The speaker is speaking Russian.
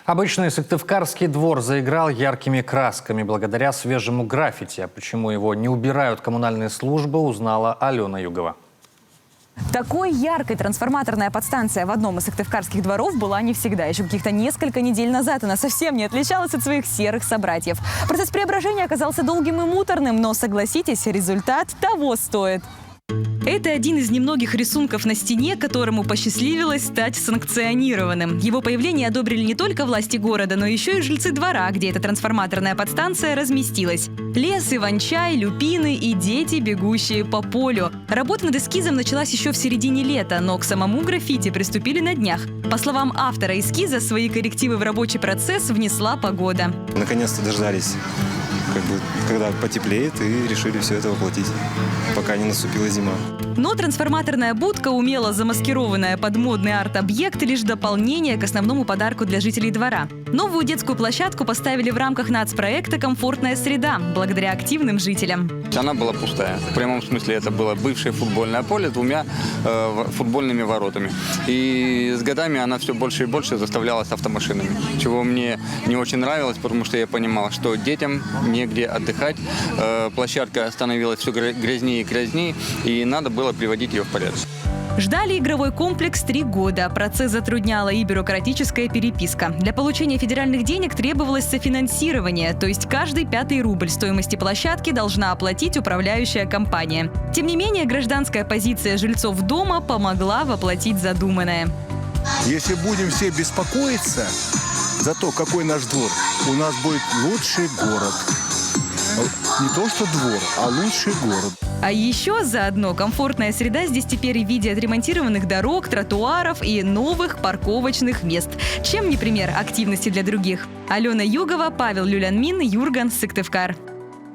Обычный Сыктывкарский двор заиграл яркими красками благодаря свежему граффити. А почему его не убирают коммунальные службы, узнала Алена Югова. Такой яркой трансформаторная подстанция в одном из сыктывкарских дворов была не всегда. Еще каких-то несколько недель назад она совсем не отличалась от своих серых собратьев. Процесс преображения оказался долгим и муторным, но, согласитесь, результат того стоит. Это один из немногих рисунков на стене, которому посчастливилось стать санкционированным. Его появление одобрили не только власти города, но еще и жильцы двора, где эта трансформаторная подстанция разместилась. Лес, иван-чай, люпины и дети, бегущие по полю. Работа над эскизом началась еще в середине лета, но к самому граффити приступили на днях. По словам автора эскиза, свои коррективы в рабочий процесс внесла погода. Наконец-то дождались, когда потеплеет, и решили все это воплотить, пока не наступила зима. Но трансформаторная будка, умело замаскированная под модный арт-объект, лишь дополнение к основному подарку для жителей двора. Новую детскую площадку поставили в рамках нацпроекта «Комфортная среда» благодаря активным жителям. Она была пустая. В прямом смысле это было бывшее футбольное поле с двумя футбольными воротами. И с годами она все больше и больше заставлялась автомашинами. Чего мне не очень нравилось, потому что я понимал, что детям негде отдыхать. Площадка становилась все грязнее и грязнее, и надо было приводить ее в порядок. Ждали игровой комплекс 3 года. Процесс затрудняла и бюрократическая переписка. Для получения федеральных денег требовалось софинансирование, то есть каждый 5-й рубль стоимости площадки должна оплатить управляющая компания. Тем не менее, гражданская позиция жильцов дома помогла воплотить задуманное. Если будем все беспокоиться за то, какой наш двор, у нас будет лучший город. Не то что двор, а лучший город. А еще заодно комфортная среда здесь теперь в виде отремонтированных дорог, тротуаров и новых парковочных мест. Чем не пример активности для других? Алена Югова, Павел Люлянмин, Юрган, Сыктывкар.